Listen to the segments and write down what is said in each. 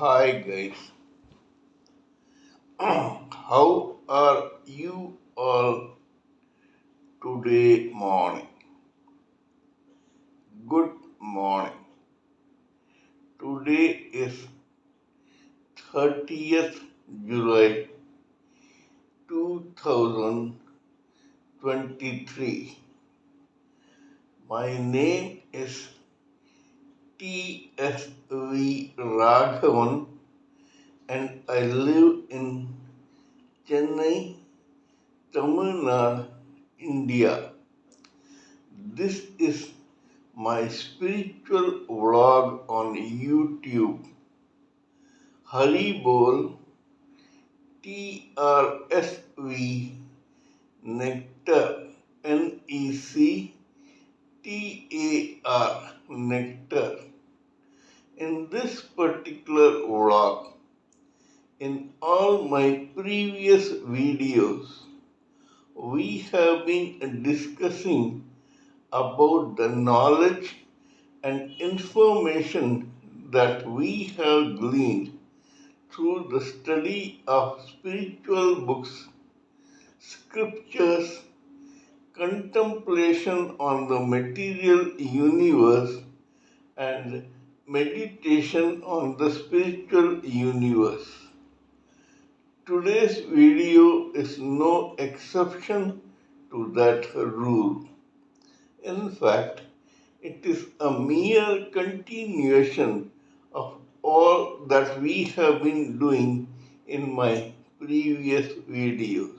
Hi guys, how are you all today morning? Good morning. Today is 30th July 2023. My name is TSV Raghavan and I live in Chennai, Tamil Nadu, India. This is my spiritual vlog on YouTube. Haribol TRSV Nectar NECTAR Nectar. In this particular vlog, in all my previous videos, we have been discussing about the knowledge and information that we have gleaned through the study of spiritual books, scriptures, contemplation on the material universe, and meditation on the spiritual universe. Today's video is no exception to that rule. In fact, it is a mere continuation of all that we have been doing in my previous videos.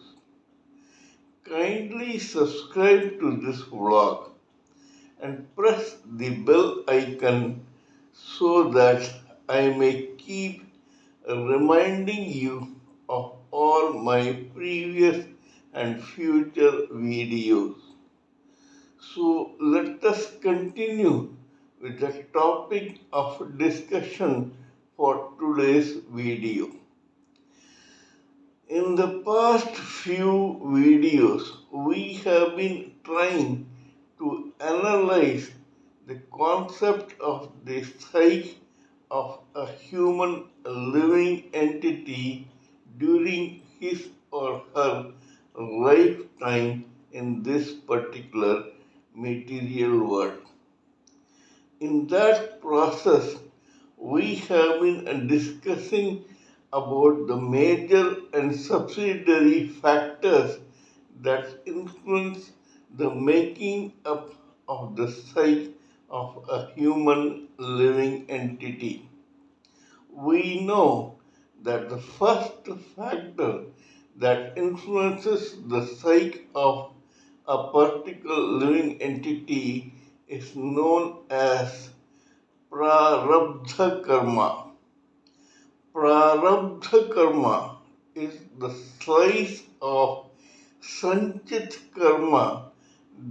Kindly subscribe to this vlog and press the bell icon so that I may keep reminding you of all my previous and future videos. So let us continue with the topic of discussion for today's video. In the past few videos, we have been trying to analyze the concept of the psyche of a human living entity during his or her lifetime in this particular material world. In that process, we have been discussing about the major and subsidiary factors that influence the making up of the psyche of a human living entity. We know that the first factor that influences the psyche of a particular living entity is known as prarabdha karma. Prarabdha karma is the slice of sanchit karma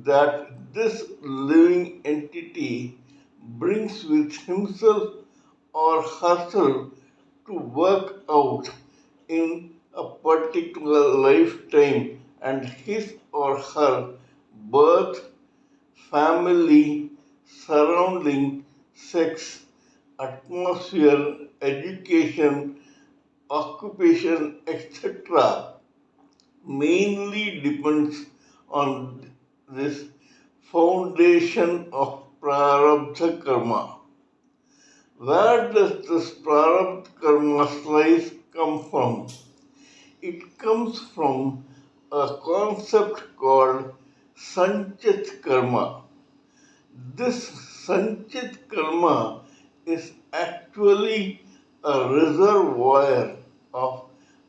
that this living entity brings with himself or herself to work out in a particular lifetime and his or her birth, family, surrounding, sex, atmosphere, education, occupation, etc. mainly depends on this foundation of prarabdha karma. Where does this prarabdha karma slice come from? It comes from a concept called sanchit karma. This sanchit karma is actually a reservoir of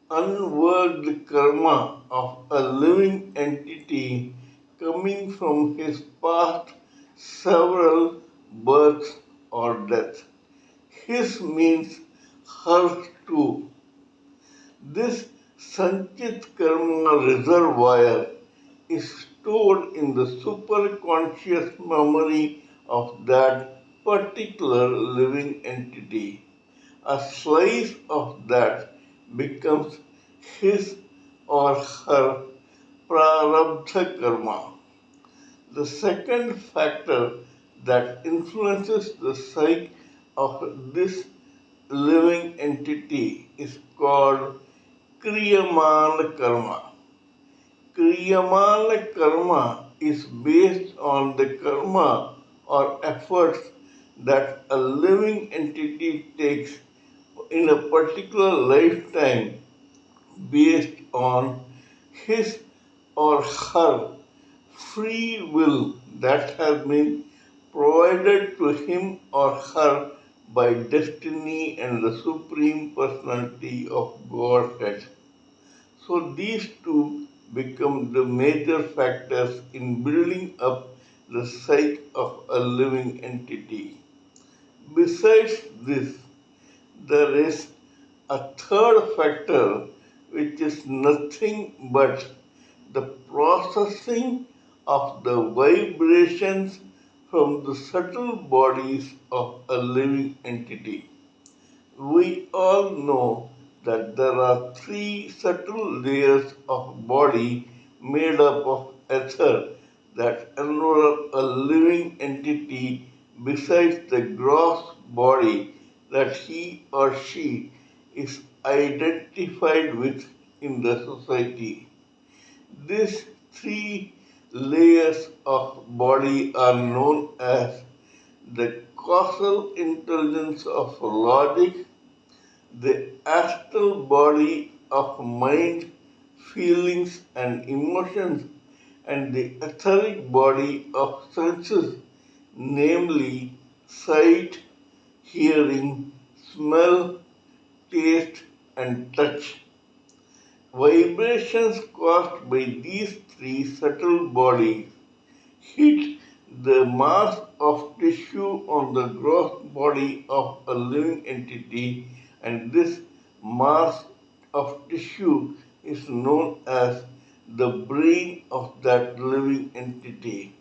unworked karma of a living entity coming from his past several births or deaths. His means hers too. This sanchit karma reservoir is stored in the superconscious memory of that particular living entity. A slice of that becomes his or her prarabdha karma. The second factor that influences the psyche of this living entity is called Kriyaman Karma. Kriyaman Karma is based on the karma or efforts that a living entity takes in a particular lifetime based on his or her free will that has been provided to him or her by destiny and the Supreme Personality of Godhead. So these two become the major factors in building up the psyche of a living entity. Besides this, there is a third factor which is nothing but the processing of the vibrations from the subtle bodies of a living entity. We all know that there are three subtle layers of body made up of ether that envelop a living entity besides the gross body that he or she is identified with in the society. These three layers of body are known as the causal intelligence of logic, the astral body of mind, feelings, and emotions, and the etheric body of senses, namely sight, hearing, smell, taste, and touch. Vibrations caused by these three subtle bodies hit the mass of tissue on the gross body of a living entity, and this mass of tissue is known as the brain of that living entity.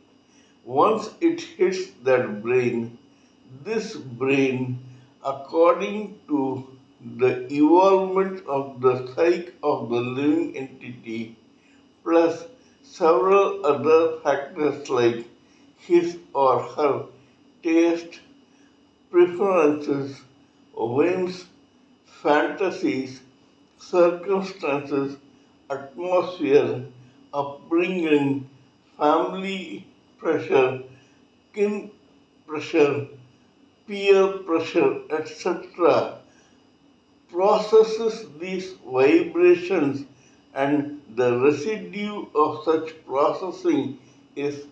Once it hits that brain, this brain, according to the evolvement of the psyche of the living entity, plus several other factors like his or her taste, preferences, whims, fantasies, circumstances, atmosphere, upbringing, family pressure, kin pressure, peer pressure, etc., processes these vibrations, and the residue of such processing is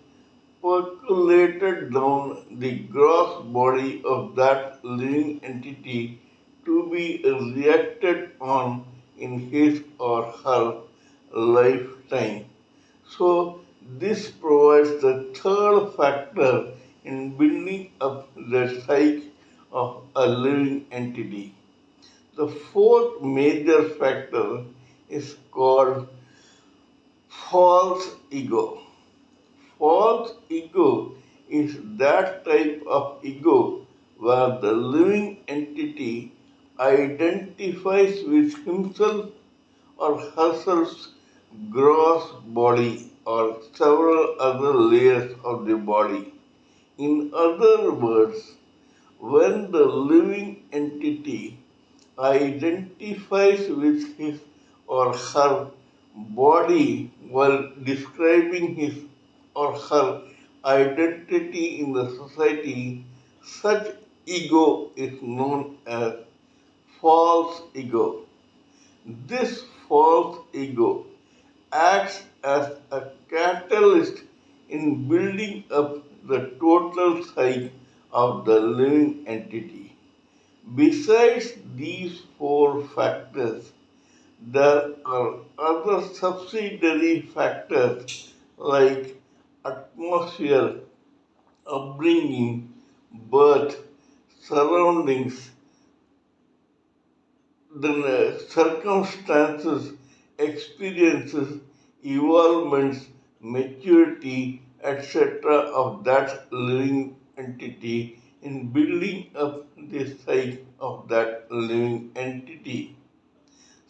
percolated down the gross body of that living entity to be reacted on in his or her lifetime. So, this provides the third factor in building up the psyche of a living entity. The fourth major factor is called false ego. False ego is that type of ego where the living entity identifies with himself or herself's gross body or several other layers of the body. In other words, when the living entity identifies with his or her body while describing his or her identity in the society, such ego is known as false ego. This false ego acts as a catalyst in building up the total psyche of the living entity. Besides these four factors, there are other subsidiary factors like atmosphere, upbringing, birth, surroundings, the circumstances, experiences, evolvements, maturity, etc. of that living entity in building up the psyche of that living entity.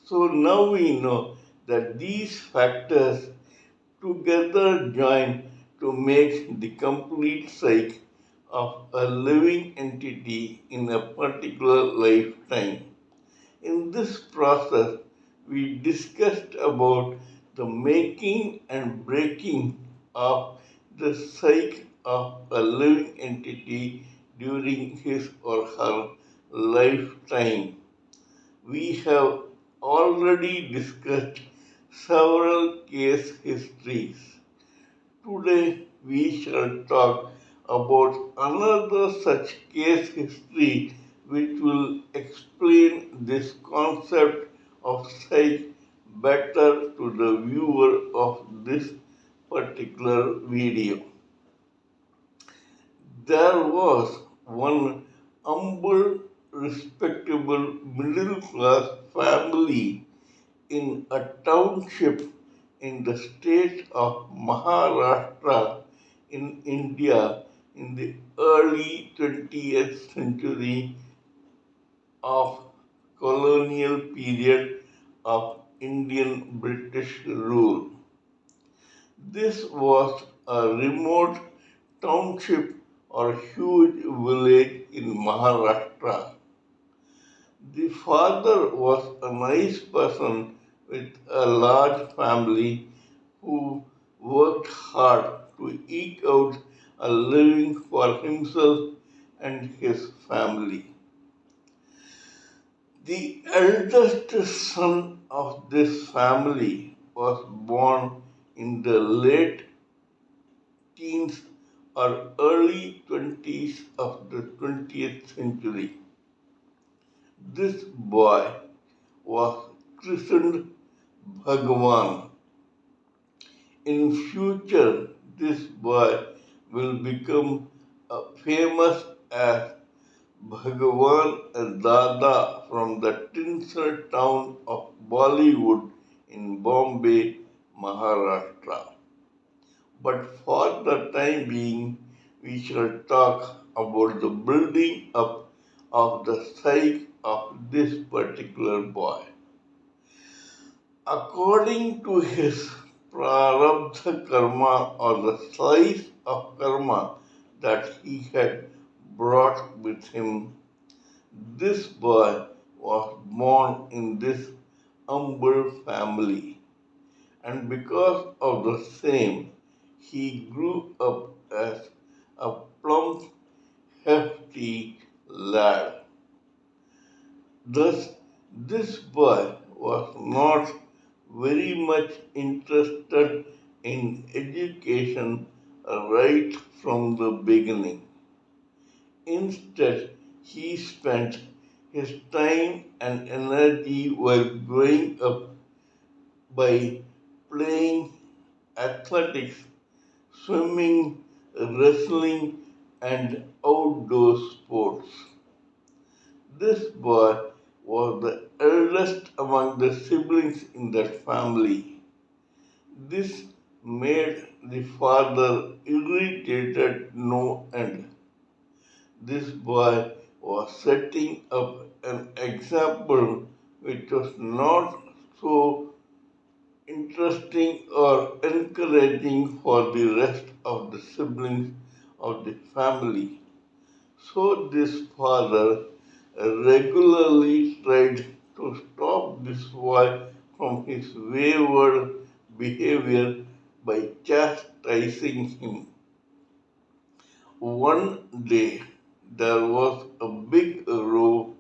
So now we know that these factors together join to make the complete psyche of a living entity in a particular lifetime. In this process, we discussed about the making and breaking of the psyche of a living entity during his or her lifetime. We have already discussed several case histories. Today we shall talk about another such case history which will explain this concept of psyche better to the viewer of this particular video. There was one humble, respectable middle class family in a township in the state of Maharashtra in India in the early 20th century of colonial period of Indian British rule. This was a remote township or huge village in Maharashtra. The father was a nice person with a large family who worked hard to eke out a living for himself and his family. The eldest son of this family was born in the late teens or early 20s of the 20th century. This boy was christened Bhagwan. In future, this boy will become famous as Bhagwan Dada from the tinsel town of Bollywood in Bombay, Maharashtra. But for the time being, we shall talk about the building up of the psyche of this particular boy. According to his prarabdha karma or the slice of karma that he had brought with him, this boy was born in this humble family, and because of the same, he grew up as a plump, hefty lad. Thus, this boy was not very much interested in education right from the beginning. Instead, he spent his time and energy while growing up by playing athletics, swimming, wrestling, and outdoor sports. This boy was the eldest among the siblings in that family. This made the father irritated no end. This boy was setting up an example which was not so interesting or encouraging for the rest of the siblings of the family. So this father regularly tried to stop this boy from his wayward behavior by chastising him. One day there was a big row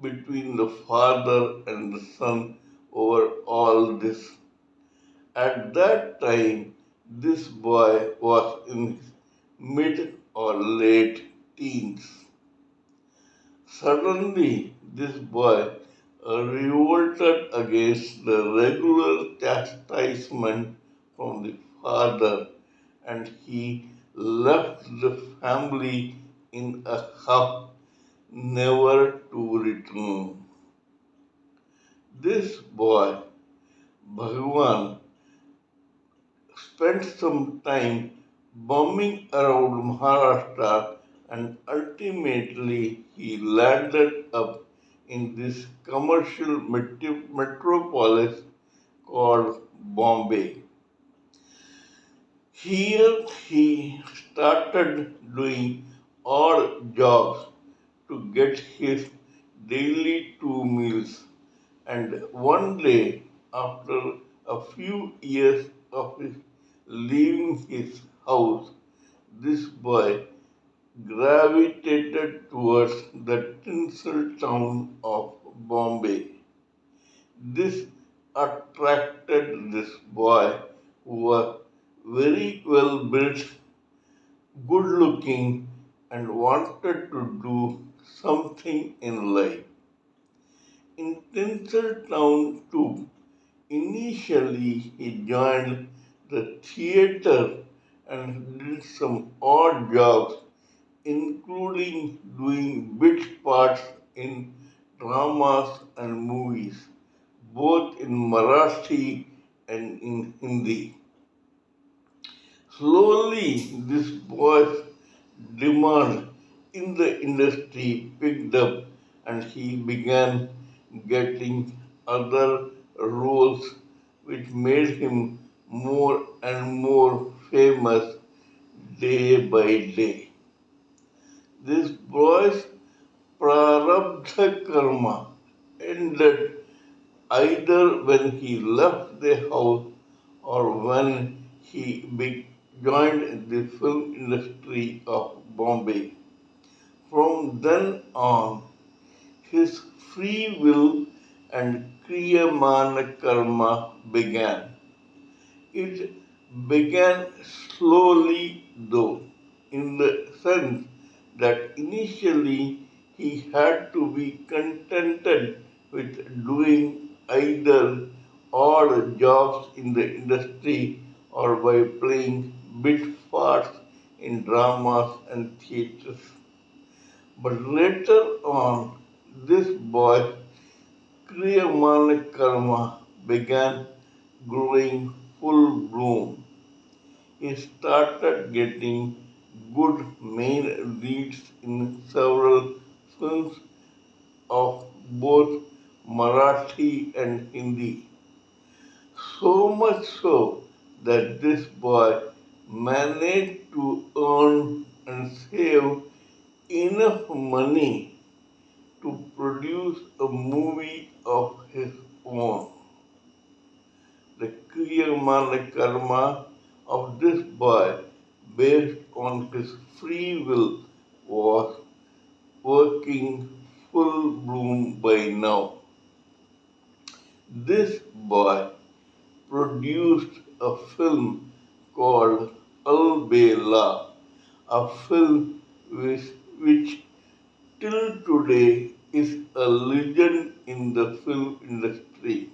between the father and the son over all this. At that time, this boy was in his mid or late teens. Suddenly, this boy revolted against the regular chastisement from the father, and he left the family in a huff, never to return. This boy, Bhagwan, spent some time bumming around Maharashtra, and ultimately he landed up in this commercial metropolis called Bombay. Here he started doing odd jobs to get his daily 2 meals. And one day, after a few years of his leaving his house, this boy gravitated towards the tinsel town of Bombay. This attracted this boy who was very well built, good looking, and wanted to do something in life. In Tinseltown too, initially he joined the theatre and did some odd jobs, including doing bit parts in dramas and movies, both in Marathi and in Hindi. Slowly, this boy's demand in the industry picked up and he began getting other roles which made him more and more famous day by day. This boy's prarabdha karma ended either when he left the house or when he joined the film industry of Bombay. From then on, his free will and Kriyamana karma began. It began slowly, though, in the sense that initially he had to be contented with doing either odd jobs in the industry or by playing bit parts in dramas and theatres. But later on, this boy, Kriyamana Karma, began growing full bloom. He started getting good main leads in several films of both Marathi and Hindi. So much so that this boy managed to earn and save enough money to produce a movie of his own. The Kriyamana karma of this boy, based on his free will, was working full bloom by now. This boy produced a film called Al Bela, a film which till today is a legend in the film industry.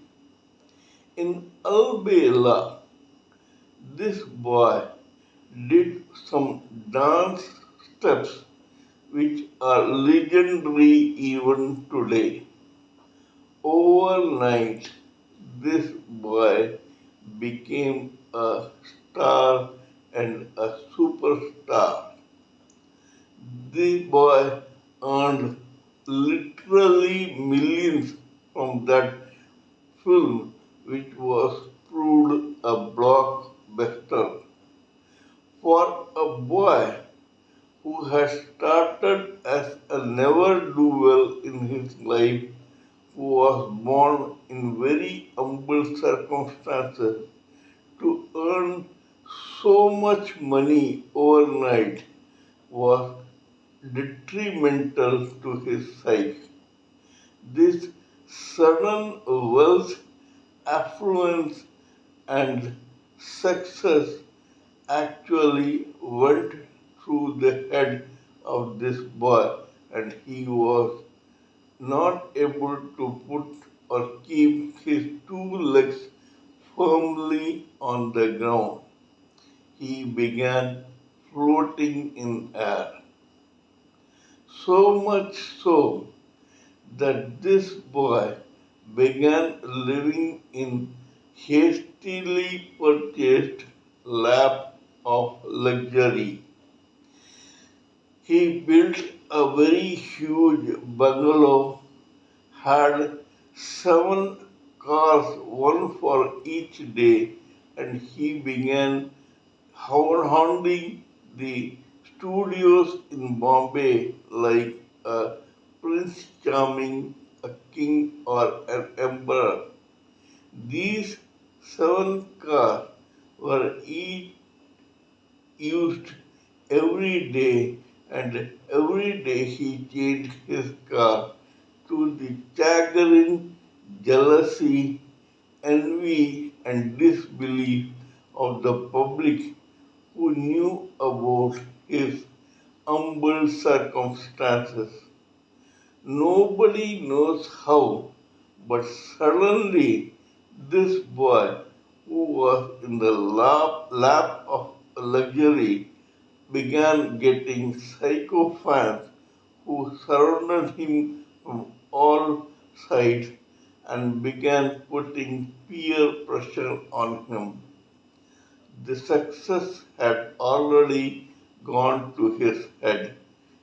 In Al Bela, this boy did some dance steps which are legendary even today. Overnight, this boy became a star and a superstar. The boy earned literally millions from that film, which was proved a blockbuster. For a boy who had started as a never do well in his life, who was born in very humble circumstances, to earn so much money overnight was detrimental to his psyche. This sudden wealth, affluence, and success actually went through the head of this boy, and he was not able to put or keep his two legs firmly on the ground. He began floating in air. So much so that this boy began living in hastily purchased lap of luxury. He built a very huge bungalow, had 7 cars, one for each day, and he began hounding the studios in Bombay like a Prince Charming, a king, or an emperor. These seven cars were each used every day, and every day he changed his car to the chagrin, jealousy, envy, and disbelief of the public who knew about his humble circumstances. Nobody knows how, but suddenly this boy, who was in the lap of luxury, began getting psycho fans who surrounded him from all sides and began putting peer pressure on him. The success had already gone to his head.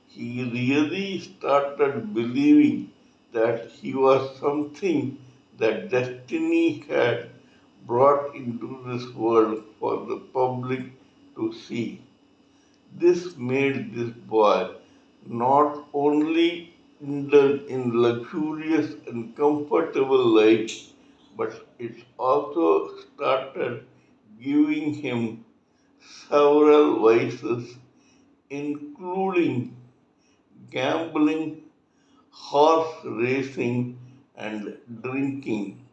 He really started believing that he was something that destiny had brought into this world for the public to see. This made this boy not only indulge in luxurious and comfortable life, but it also started giving him several vices, including gambling, horse racing, and drinking.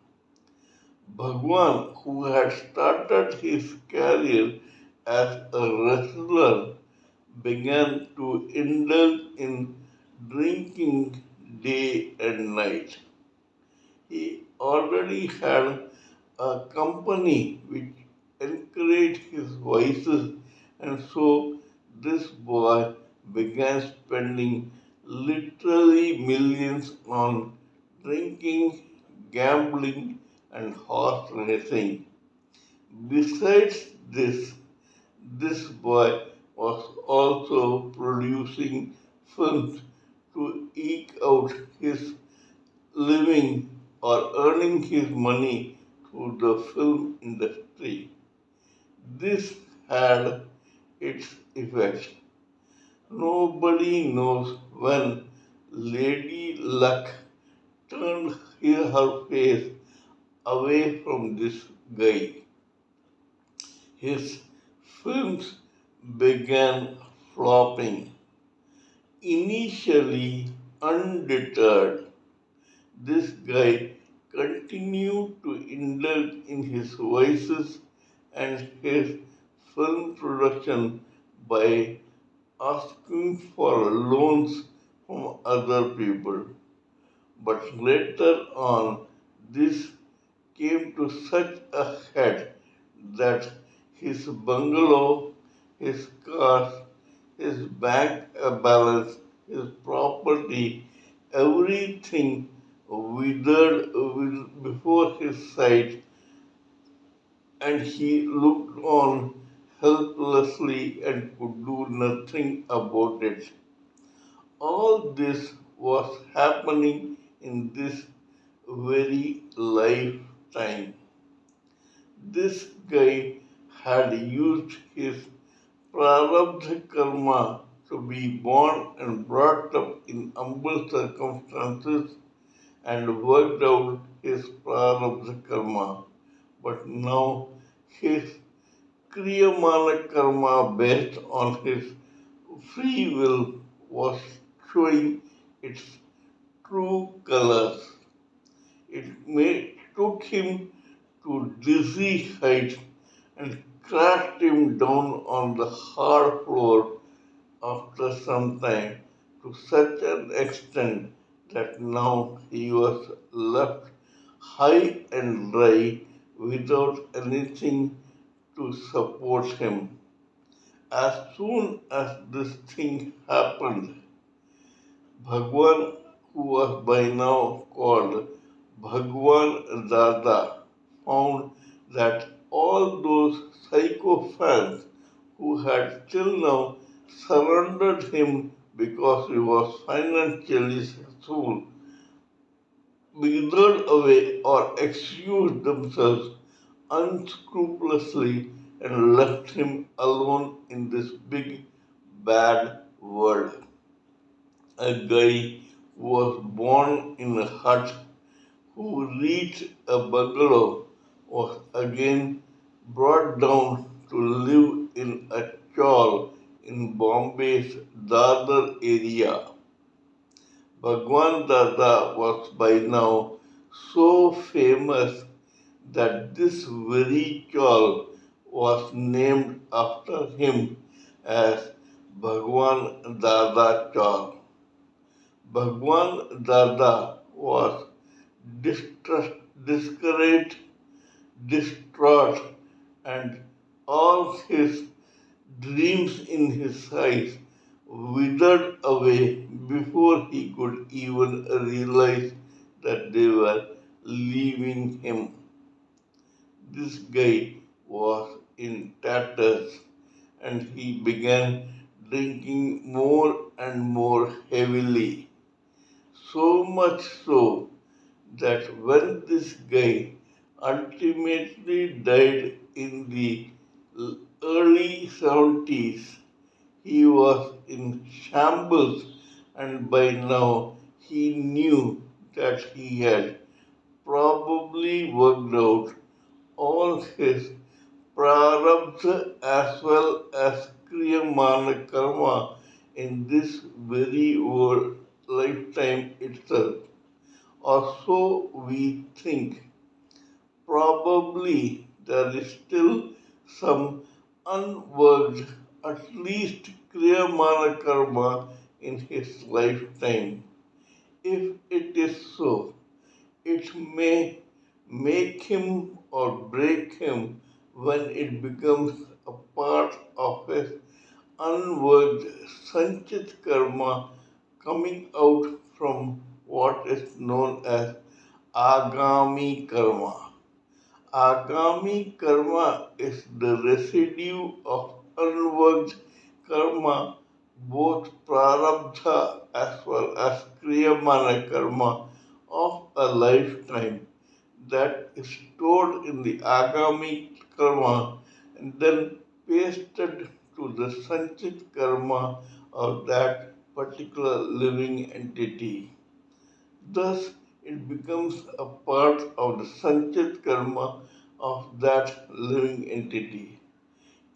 Bhagwan, who had started his career as a wrestler, began to indulge in drinking day and night. He already had a company which encouraged his vices, and so this boy began spending literally millions on drinking, gambling, and horse racing. Besides this boy was also producing films to eke out his living or earning his money through the film industry. This had its effects. Nobody knows when Lady Luck turned her face away from this guy. His films began flopping. Initially undeterred, this guy continued to indulge in his vices and his film production by asking for loans from other people. But later on, this came to such a head that his bungalow, his cars, his bank balance, his property, everything withered before his sight, and he looked on helplessly and could do nothing about it. All this was happening in this very lifetime. This guy had used his prarabdha karma to be born and brought up in humble circumstances and worked out his prarabdha karma. But now his kriyamana karma based on his free will was showing its true colors. Took him to dizzy heights and crashed him down on the hard floor after some time to such an extent that now he was left high and dry without anything to support him. As soon as this thing happened, Bhagwan, who was by now called Bhagwan Dada, found that all those psychophants who had till now surrounded him because he was financially successful withered away or excused themselves unscrupulously and left him alone in this big bad world. A guy who was born in a hut, who reached a bungalow, was again brought down to live in a chawl in Bombay's Dadar area. Bhagwan Dada was by now so famous that this very chawl was named after him as Bhagwan Dada Chawl. Bhagwan Dada was discouraged, distraught, and all his dreams in his eyes withered away before he could even realize that they were leaving him. This guy was in tatters and he began drinking more and more heavily. So much so that when this guy ultimately died in the early 70s, he was in shambles, and by now he knew that he had probably worked out all his prarabdha as well as kriyamana karma in this very world lifetime itself. Or so we think. Probably there is still some unworked, at least kriyamana karma in his lifetime. If it is so, it may make him or break him when it becomes a part of his unworked sanchit karma coming out from what is known as agami karma. Agami karma is the residue of unworked karma, both prarabdha as well as kriyamana karma of a lifetime that is stored in the agami karma and then pasted to the sanchit karma of that particular living entity. Thus, it becomes a part of the sanchit karma of that living entity.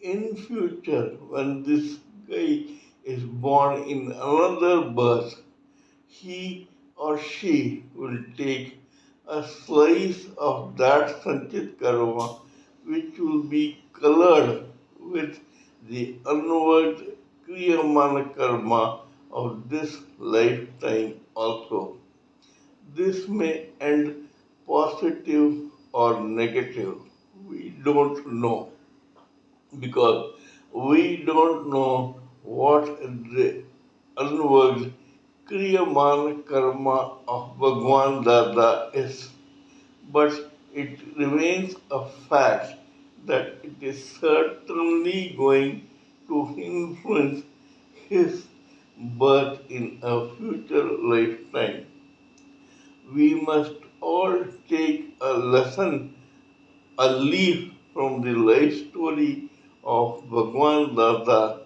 In future, when this guy is born in another birth, he or she will take a slice of that sanchit karma which will be colored with the unworked kriyamana karma of this lifetime also. This may end positive or negative. We don't know because we don't know what the unworked Kriyaman karma of Bhagwan Dada is. But it remains a fact that it is certainly going to influence his birth in a future lifetime. We must all take a lesson, a leaf from the life story of Bhagwan Dada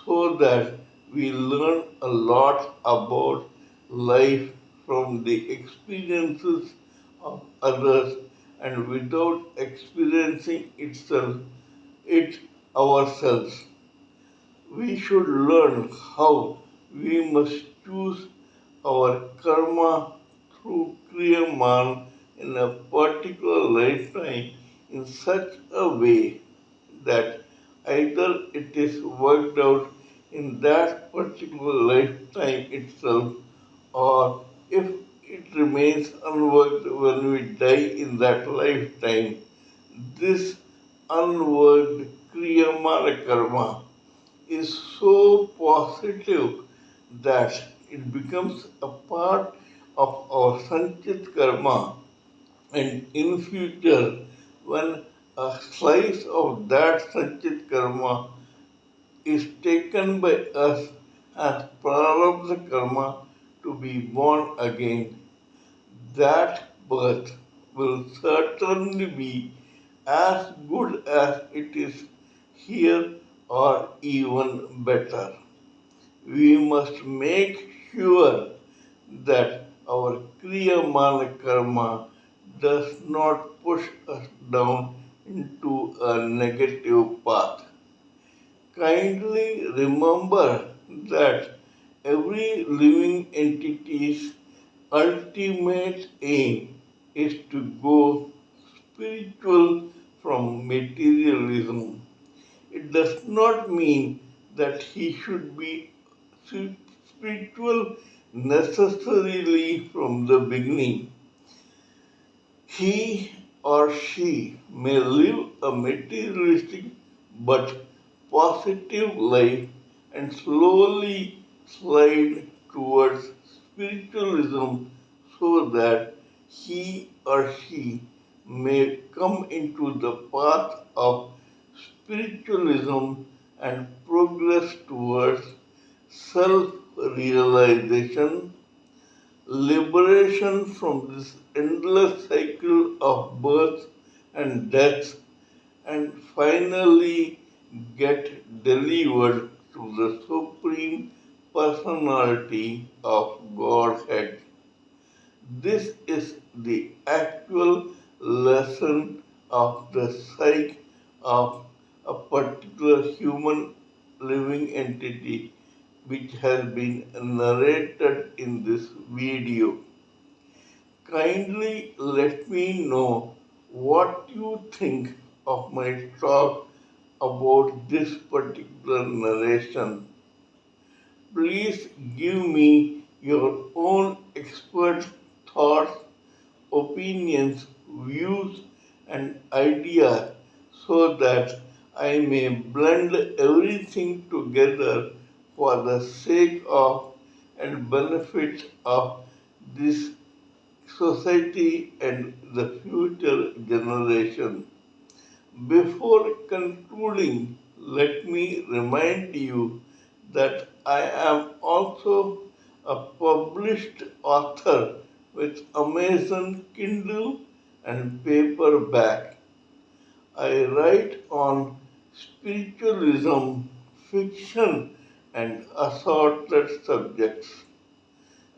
so that we learn a lot about life from the experiences of others and without experiencing it ourselves. We should learn how we must choose our karma through Kriyaman in a particular lifetime in such a way that either it is worked out in that particular lifetime itself or if it remains unworked when we die in that lifetime, this unworked Kriyamana karma is so positive that it becomes a part of our Sanchit karma. And in future, when a slice of that Sanchit karma is taken by us as prarabdha karma to be born again, that birth will certainly be as good as it is here or even better. we must make sure that our Kriyamana karma does not push us down into a negative path. Kindly remember that every living entity's ultimate aim is to go spiritual from materialism. It does not mean that he should be spiritual necessarily from the beginning. He or she may live a materialistic but positive life and slowly slide towards spiritualism so that he or she may come into the path of spiritualism and progress towards self realization, liberation from this endless cycle of birth and death, and finally get delivered to the Supreme Personality of Godhead. This is the actual lesson of the psyche of a particular human living entity which has been narrated in this video. Kindly let me know what you think of my talk about this particular narration. Please give me your own expert thoughts, opinions, views, and ideas so that I may blend everything together for the sake of and benefit of this society and the future generation. Before concluding, let me remind you that I am also a published author with Amazon Kindle and paperback. I write on spiritualism, fiction, and assorted subjects.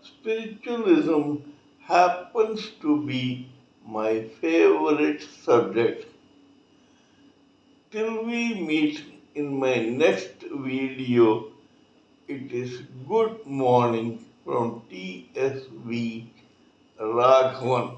Spiritualism happens to be my favorite subject. Till we meet in my next video, it is good morning from TSV Raghavan.